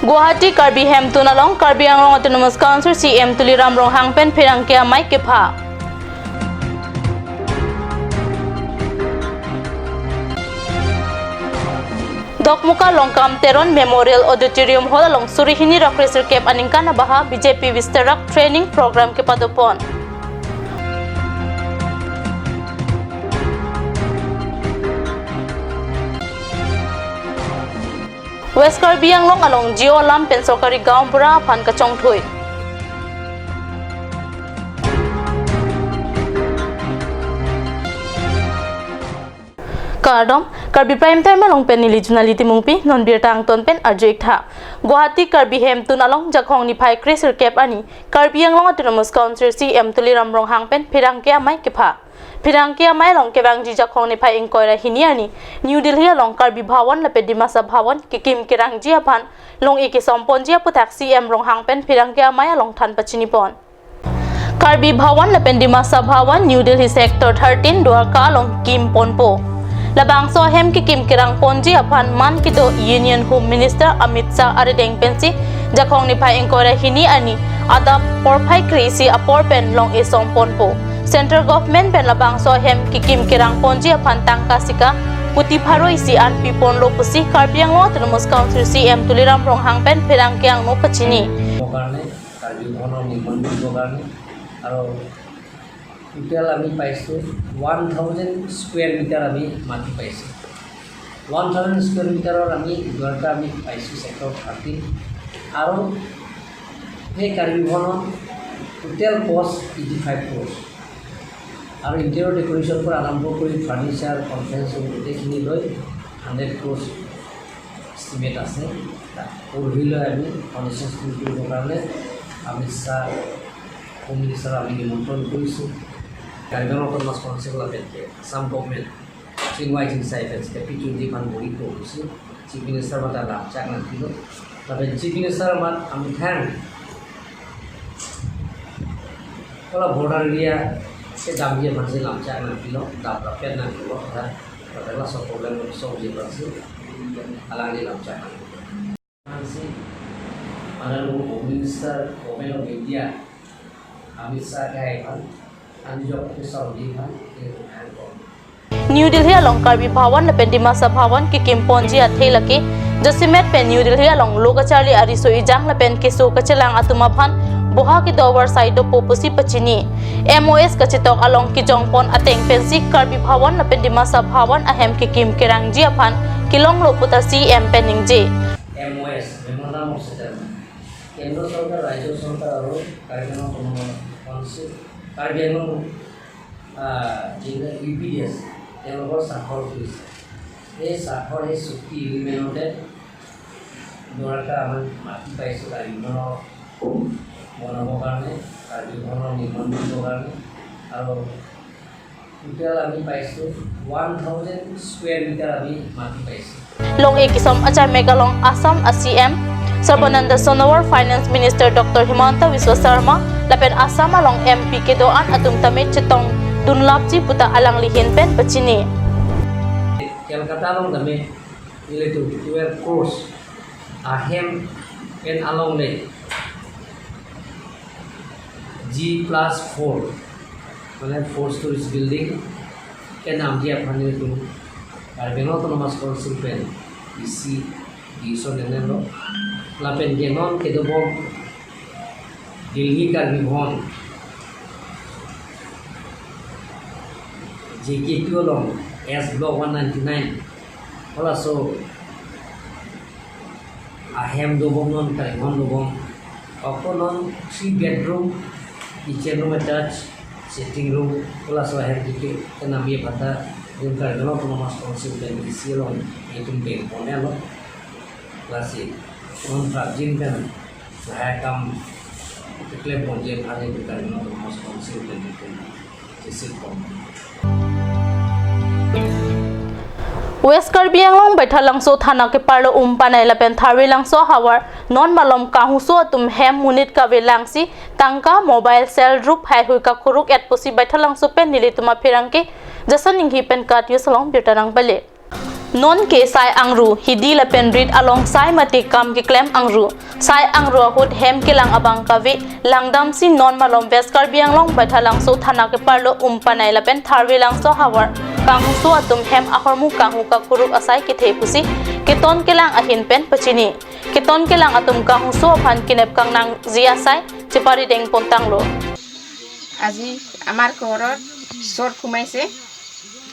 Guwahati Karbi hem tunalong Karbi Anglong Autonomous Council CM tuliram rong hangpen pirangkia mai kepa. Dokmuka Longkam Teron Memorial Auditorium Hall along Surihini Rock Racer Camp Aningkana Baha BJP Vistarak Training Program ke Padopon. West Karbi Anglong along Geo Lam Pensokari Gaon Pura Phan Kachong Thui. Kardom Karbi Prime Time along pen nili junaliti mungpi non bir tang ton pen arjek tha Guwahati Karbi hem tun along jakhong ni phai Crescent Cap ani Karbi Anglong Autonomous Council CM tuliram rong hang pen phirang ke mai ke pha phirang ke mai long ke bang ji jakhong ni phai inkoira hiniani New Delhi along Karbi Bhawan la pedimasa Bhawan ki kim kirang ji aphan long eke sompon ji aputak CM rong hang pen phirang ke mai along than pachini pon Karbi Bhawan la pedimasa Bhawan New Delhi sector 13 Dwarka along Kim Ponpo Labang so hem ki kim kirang ponji aphan man kito Union Home Minister Amit Shah aredeng pensi jakhong ni phai inkoira hini ani ada por phai krisi apor pen long e somponpo Central Government pen labang so hem ki kim kirang ponji aphan tangka sika puti pharoi si an pipon lo pusi Karbi Anglong Autonomous Council CM tuliram rong hang pen phirang kyang no pachini karne Karbi bhono nirbon karne aro total আমি পাইছো 1000 square metre আমি মাটি পাইছো 1000 square মিটাৰৰ আমি ঘৰটা আমি পাইছো sector 30 আৰু এই কাৰ্বি ভৱনৰ টোটাল কষ্ট 85 crore আৰু ইন্টেৰিয়ৰ ডেকোৰেশ্যন পৰা আৰম্ভ কৰি ফাৰ্নিচাৰ কনফাৰেন্স গোটেইখিনি লৈ 100 crore এস্টিমেট আছে পৰহিলৈ আমি ফাউণ্ডেশ্যন স্কুল কৰিবৰ কাৰণে আমি ছাৰ হোম মিনিষ্টাৰ আমি নিমন্ত্ৰণ কৰিছোঁ Karbi Anglong responsible of it. Some government, Chingwai Chingsai, Capitu Dipan Boriko, Chief Minister Matala, Chagnan Pilo, but the Chief Minister Mat Amithan, all of border area, Sedamia Manzilam, Chagnan Pilo, Dabra Pena Pilo, but there was a problem with Soji Brazil, Alani Lam Chagnan. Nancy, Honorable Minister, Government of India, Amit Shah Gaivan. New Delhi along Karbi Bhawan la pendimasa Bhawan ki kimponji athei laki Jasimet pen New Delhi along Logachali ariso ijang la pen keso kachelang atuma phan boha ki dower side popusi pachini MOS kachitok along ki jongpon ateng pensi Karbi Bhawan la pendimasa Bhawan ahem ki kim kerang ji aphan kilong lo puta CM peningje MOS memorandum of settlement Kendra Sarkar Rajya Sarkar aro Karbi Anglong Council Karbi Anglong UPDS তেওঁলোকৰ স্বাক্ষৰ কৰিছে এই স্বাক্ষৰ এই চুক্তি এগ্ৰিমেণ্টতে দুটা আমাৰ মাটি পাইছোঁ কাৰ্বিখনৰ বনাবৰ কাৰণে কাৰ্বিখনৰ নিৰ্মাণ কৰিবৰ কাৰণে আৰু টোটেল আমি পাইছোঁ 1000 স্কুৱেৰ মিটাৰ আমি মাটি পাইছোঁ লং একিসম আচাৰ মেঘালং Assam ACM Sarbananda Sonowar Finance Minister Dr. Himanta Biswa Sarma lapen Assam along MP kedoan atum tamit chetong dunlapji puta alang lihin pen pachini Kolkata along dame related 12 crores ahem pen along le G+4 মানে 4 stories building pen amji aphane tu Karbi Anglong Autonomous Council pen isi diso nenelo lapen genon kedobom Delhi Karbi Bhawan JK2 along S block 199 also ahem dobom non Karibon dobom okonon 3 bedroom kitchen room attached sitting room also ahem dike kanamie pada yung Karbi Anglong Autonomous Council dan isi along itum bank ponelo klasik non prajin kan saya kam declare project ada di Karbi Anglong Autonomous Council dan itu isi kom West Karbi Anglong baithalang so thana ke parlo panai la pen tharwi lang so hawar non malom kahu so tum hem munit ka velangsi tangka mobile cell group hai hui ka khuruk et posi baithalang so pen nili tuma phirang ke jasan ning hi pen kat yusalong bitarang bale non ke sai angru hidi la pen rit along sai mati kam ki klem angru sai angru hut hem ke lang abang kavi langdam si non malom ves Karbi Anglong bathalang so thana ke parlo umpanai la pen tharwi lang so hawar kang so atum hem ahormu kang ka kuruk asai ke the pusi ke ton ke lang ahin pen pachini ke ton ke lang atum kang so phan kinep kang nang zia sai chepari deng pontang lo আজি আমাৰ ঘৰত চোৰ সোমাইছে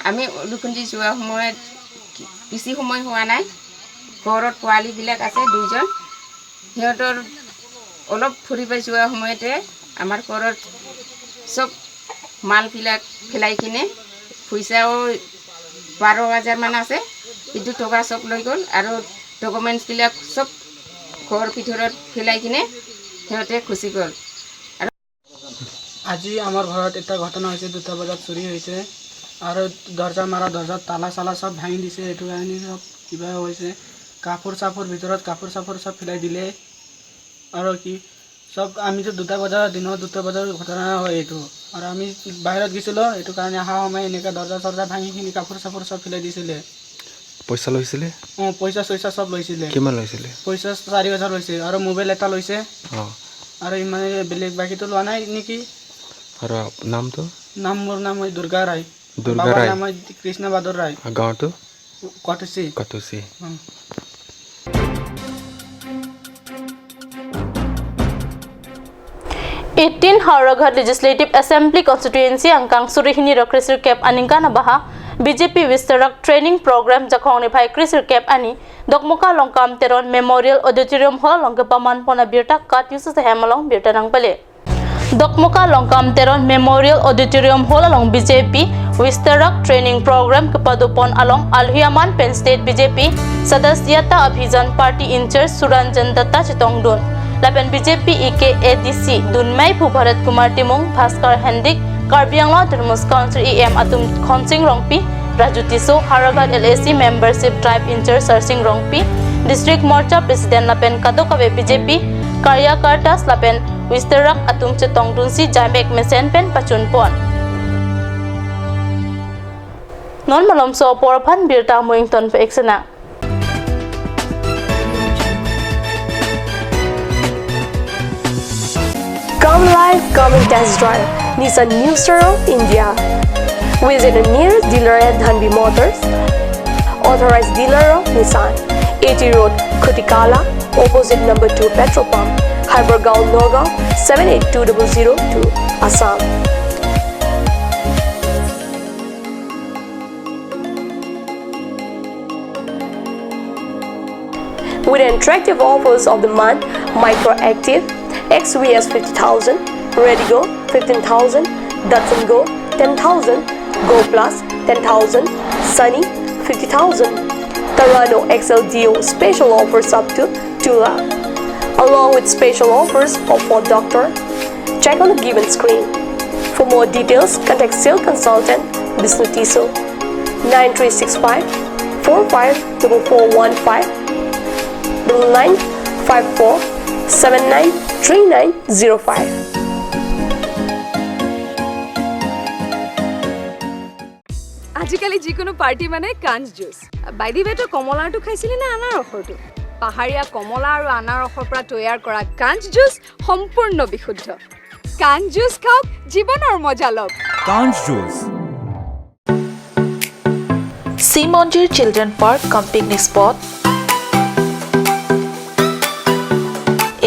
আমি লুকুঞ্জি যোৱা সময়ত বেছি সময় হোৱা নাই ঘৰত পোৱালিবিলাক আছে দুজন সিহঁতৰ অলপ ফুৰিব যোৱা সময়তে আমাৰ ঘৰত চব মালবিলাক ফেলাই কিনে পইচাও 12,000 মান আছে কিন্তু টকা চব লৈ গ'ল আৰু ডকুমেণ্টছবিলাক চব ঘৰৰ ভিতৰত ফেলাই কিনে সিহঁতে গুচি গ'ল আজি আমাৰ ঘৰত এটা ঘটনা হৈছে 2টা বজাত চুৰি হৈছে আৰু দৰ্জা মাৰা দৰ্জাত তালা চালা সব ভাঙি দিছে এটো কাৰণে সব কিবা হৈছে কাপোৰ চাপোৰ ভিতৰত কাপোৰ চাপোৰ সব ফেলাই দিলে আৰু কি সব আমি তো 2টা বজাৰ দিনত 2টা বজাৰ ঘটনা হয় এটো আৰু আমি বাহিৰত গিছিলো এটো কাৰণে আহা সময় এনেকা দৰ্জা দৰ্জা ভাঙি কিনি কাপোৰ চাপোৰ সব ফেলাই দিছিলে পইচা লৈছিলে পইচা সব লৈছিলে কিমান লৈছিলে পইচা 4,000 লৈছে আৰু মোবাইল এটা লৈছে আৰু ইমানে বেলেগ বাকিটো লোৱা নাই নেকি আৰু নামটো মোৰ নাম দুৰ্গা ৰায় দুৰ্গা বাবাৰ ৰায় নাম কৃষ্ণ বাদৰ ৰায় গাঁৱটো কটচি 18 Hauraghat Legislative Assembly Constituency angkang surihini ro Krisir Cap aningka na baha BJP Vistarak Training Program jakhong ni phai Krisir Cap ani dokmoka longkam teron Memorial Auditorium Hall longke paman pona birta kat yusu hemalong birta nang pale dokmoka longkam teron Memorial Auditorium Hall along BJP Vistarak Training Program kepadupon along Alhiaman Pen State BJP Sadasyata Abhijan Party in charge Suranjan Datta Chitongdun Lapen BJP IK ADC Dunmai Phu Bharat Kumar Timung Bhaskar Hendik Karbi Anglong Termus Council EM Atum Khonsing Rongpi Raju Tiso Hauraghat LAC Membership Tribe in charge Sarsing Rongpi District Morcha President Lapen Kadokawe BJP Karyakartas Lapen Wisterak Atum Chitongdun si Jamek Mesen Pen Pachunpon Non malom so porphan birta Moington pe eksena Come live, come and test drive Nissan Nursery India. Visit a nearest dealer at Dhanbi Motors. Authorized dealer of Nissan. 80 Road, Kutikala, opposite number 2 petrol pump, Hypergaon, Nagaon, 782002, Assam. With attractive offers of the month, Microactive, XVS 50,000, Redigo 15,000, Datsun Go 10,000, Go Plus 10,000, Sunny 50,000. Tarano XLDO special offers up to 2 lakh. Along with special offers of Ford Doctor. Check on the given screen. For more details, contact sales consultant Bisnu Tiso 9365 454415 9954 793905. আজিকালি যিকোনো party মানে কাঞ্জ juice বাইদি বেটো কমলাটো খাইছিলি না আনাৰসৰটো পাহাৰীয়া কমলা আৰু আনাৰসৰ পৰা তৈয়াৰ কৰা কাঞ্জ জুচ সম্পূৰ্ণ বিশুদ্ধ কাঞ্জ জুচ খাওক জীৱনৰ মজা লওক কাঞ্জ juice Simonjir Children Park cum picnic spot,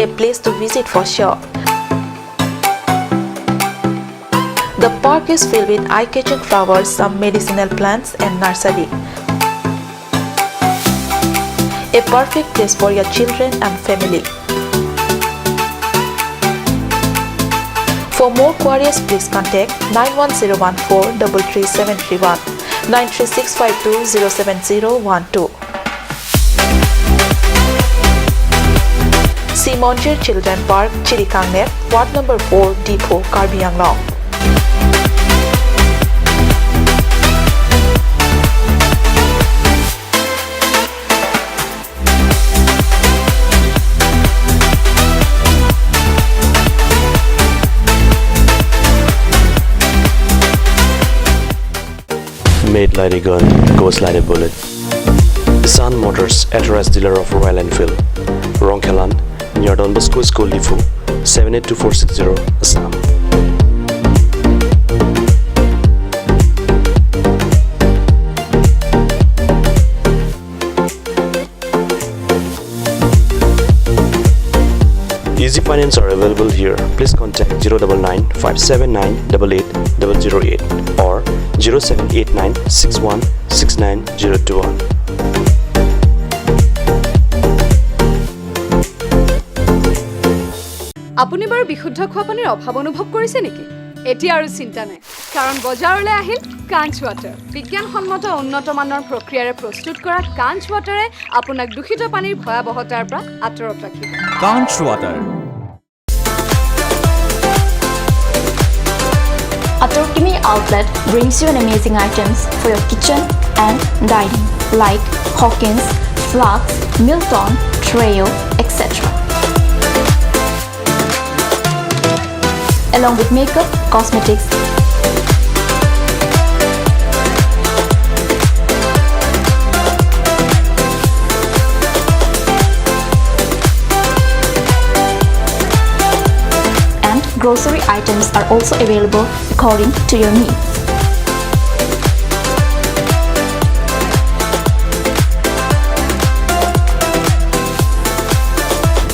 a place to visit for sure. The park is filled with eye-catching flowers, some medicinal plants and nursery. A perfect place for your children and family. For more queries, please contact 91014 33731 93652 07012. Simonjir Children Park, Chirikangnet, Ward number 4, Depot, Karbi Anglong. Made like a gun, goes like a bullet. Sun Motors, authorized dealer of Royal Enfield, Rongkhelan, near Don Bosco School, Lifu, 782460, Assam. Easy finance are available here. Please contact 099 579 88008 or 0789 61 69021. আপুনি বাৰু বিশুদ্ধ খোৱা পানীৰ অভাৱ অনুভৱ কৰিছে নেকি? এতিয়া আৰু চিন্তা নাই, কাৰণ বজাৰলৈ আহিল কাঞ্চ ৱাটাৰ। বিজ্ঞানসন্মত উন্নত মানৰ প্ৰক্ৰিয়াৰে প্ৰস্তুত কৰা কাঞ্চ ৱাটাৰে আপোনাক দূষিত পানীৰ ভয়াৱহতাৰ পৰা আঁতৰত ৰাখিব। কাঞ্চ water. Atorkimi outlet brings you an amazing items for your kitchen and dining like Hawkins, flasks, Milton, Treo, etc. Along with makeup, cosmetics, and grocery items are also available according to your needs.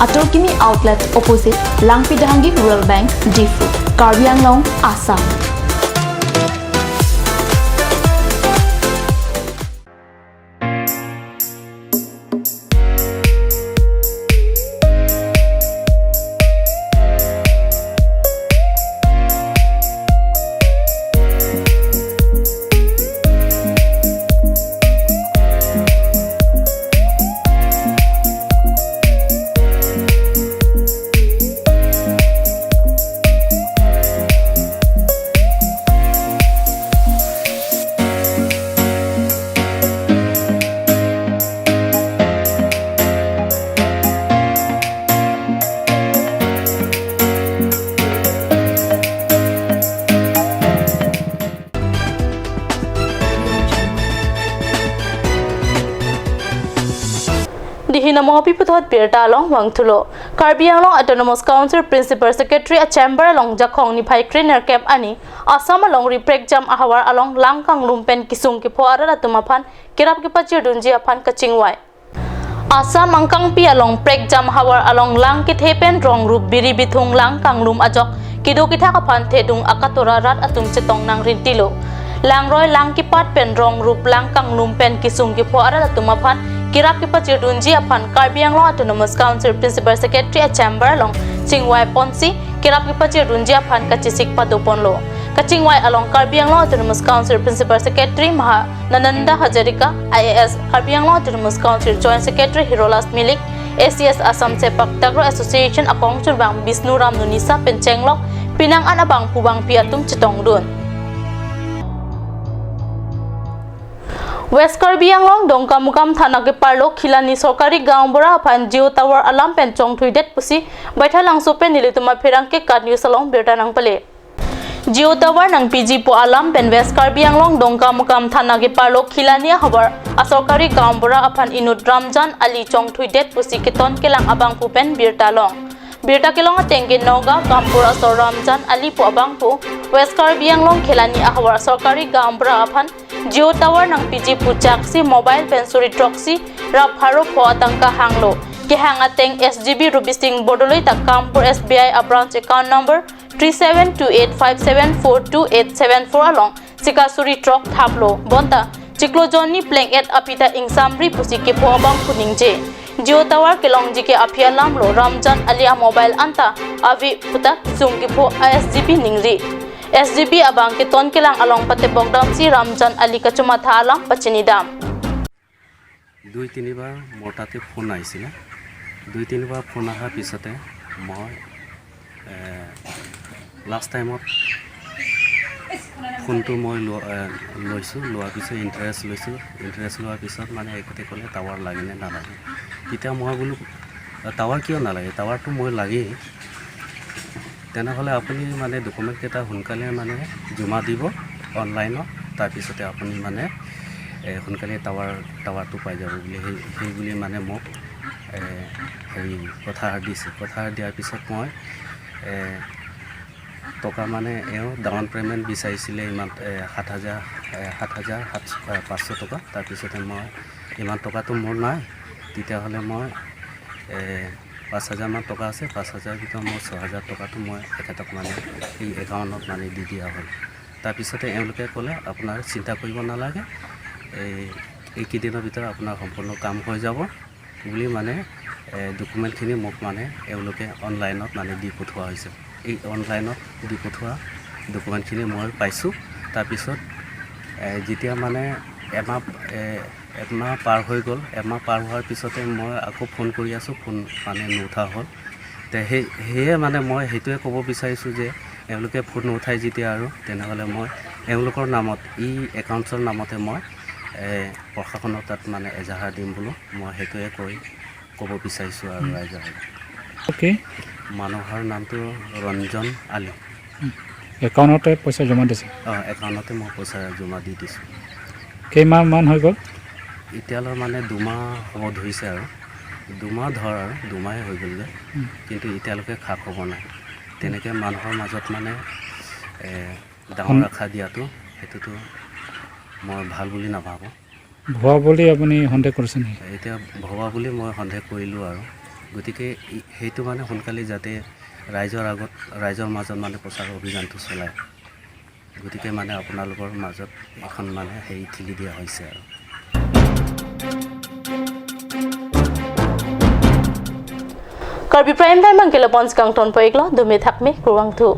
Atorkimi outlet opposite Langpidahangi Rural Bank, Difu, Karbi Anglong, Assam. Dihina mo piputot pirta along wangtulo. Karbi along Autonomous Council Principal Secretary a chamber along Jakong ni Pai Trainer Camp ani Assam along reprek jam ahawar along Langkang Lumpen Kisung ki po arala tumapan kirap ki pachir dunji apan kachingwai. Assam angkang pi along prek jam hawar along lang kit hepen rong rup biri bithung Langkang Lum ajok kido kita kapan thedung akatora rat atum chetong nang rintilo. Langroy lang ki pat pen rong rup Langkang Lumpen Kisung ki po arala tumapan kirap ki pachir dunji apan Karbi Anglong Autonomous Council Principal Secretary a chamber along Chingwai Ponsi kirap ki pachir dunji apan kachisik paduponlo. Kachingwai along Karbi Anglong Autonomous Council Principal Secretary Maha Nananda Hajarika, IAS Karbi Anglong Autonomous Council Joint Secretary Hirolas Milik, ACS Assam Sepak Takraw Association Akong Churbang Bisnu Ram Nunisa Penchenglok, Pinang Anabang Pubang Piatum Chitong Dun. West Karbi Anglong Dongkamukam Thana ke Parlo Khilani Sorkari Gaon Bora Phan Geo Tower Alam Pen Chong Thuidet Pusi Baitha Langso Pen Nilituma Pherang ke Kat News Along Berta Nang Pale Geo Tower Nang PG Po Alam Pen West Karbi Anglong Dongkamukam Thana ke Parlo Khilani Habar Asorkari Gaon Bora Aphan Inut Ramjan Ali Chong Thuidet Pusi Keton Kelang Abang Pu Pen Berta Long Berta Kelong Atengge Noga Gampur Asor Ramjan Ali Po Abang Pu West Karbi Anglong Khilani Ahawar Sorkari Gaon Bora Aphan Geo Tower nang PG Pujaksi Mobile Pensuri Troxy Rapharo Po Atangka Hanglo Ki Hangateng SGB Rubising Bodoloi Takampur SBI a branch account number 3728574284 along Sikasuri Trok Thaplo Bonta Chiklo Johnny Plank at Apita Ingsamri Pusiki Po Abang Kuningje Geo Tower Kelong Jike Apia Lamlo Ramjan Alia Mobile Anta Avi Puta Sungki Po SGB Ningri SGB abang ke ton kelang along pate bogdam si Ramjan Ali kachuma tha alang pachinidam 2-3 bar মোটাতে phone আইছিল 2-3 বার phone আহা পিছতে মই last টাইমত ফোনটো মই লৈছো লোৱাৰ পিছত ইন্টাৰেষ্ট লোৱাৰ পিছত মানে একতে ক'লে টাৱাৰ লাগে নে নালাগে তেতিয়া মই বোলো টাৱাৰ কিয় নালাগে টাৱাৰটো মই লাগে তেনেহ'লে আপুনি মানে ডকুমেণ্ট কেইটা সোনকালে মানে জমা দিব অনলাইনত তাৰপিছতে আপুনি মানে সোনকালে টাৱাৰটো পাই যাব বুলি সেই বুলি মানে মোক হেৰি কথা দিছে। কথা দিয়াৰ পিছত মই টকা মানে ডাউন পে'মেণ্ট বিচাৰিছিলে ইমান 7,500 টকা। তাৰপিছতে মই ইমান টকাটো মোৰ নাই, তেতিয়াহ'লে মই 5,000 মান টকা আছে, 5,000 ভিতৰত মই 6,000 টকাটো মই এখেতক মানে এই একাউণ্টত মানে দি দিয়া হ'ল। তাৰপিছতে এওঁলোকে ক'লে আপোনাৰ চিন্তা কৰিব নালাগে, এইকেইদিনৰ ভিতৰত আপোনাৰ সম্পূৰ্ণ কাম হৈ যাব বুলি মানে ডকুমেণ্টখিনি মোক মানে এওঁলোকে অনলাইনত মানে দি পঠোৱা হৈছে। এই অনলাইনত দি পঠোৱা ডকুমেণ্টখিনি মই পাইছোঁ। তাৰপিছত যেতিয়া মানে এমাহ পাৰ হৈ গ'ল, এমাহ পাৰ হোৱাৰ পিছতে মই আকৌ ফোন কৰি আছোঁ, ফোন মানে নুঠা হ'ল। সেয়ে মানে মই সেইটোৱে ক'ব বিচাৰিছোঁ যে এওঁলোকে ফোন নুঠাই যেতিয়া আৰু তেনেহ'লে মই এওঁলোকৰ নামত একাউণ্টছৰ নামতে মই প্ৰশাসনৰ তাত মানে এজাহাৰ দিম বোলো, মই সেইটোৱে ক'ব বিচাৰিছোঁ আৰু ৰাইজৰ। মানুহৰ নামটো ৰঞ্জন আলী। একাউণ্টতে পইচা জমা দিছে? একাউণ্টতে মই পইচা জমা দি দিছোঁ। কেইমাহমান হৈ গ'ল? এতিয়ালৈ মানে 2 মাহ হ'ব ধৰিছে আৰু 2 মাহ ধৰ আৰু 2 মাহে হৈ গ'লগৈ, কিন্তু এতিয়ালৈকে খা খবৰ নাই। তেনেকৈ মানুহৰ মাজত মানে ডাঙৰ আশা দিয়াটো সেইটোতো মই ভাল বুলি নাভাবোঁ। ভুৱা বুলি আপুনি সন্দেহ কৰিছে নেকি? এতিয়া ভুৱা বুলি মই সন্দেহ কৰিলোঁ আৰু গতিকে সেইটো মানে সোনকালে যাতে ৰাইজৰ মাজত মানে প্ৰচাৰ অভিযানটো চলায়, গতিকে মানে আপোনালোকৰ মাজত এখন মানে হেৰি ঠেলি দিয়া হৈছে আৰু। Karbi Prime Time ang kilapons kang ton po iklo, dumi takmi, kruwang tu.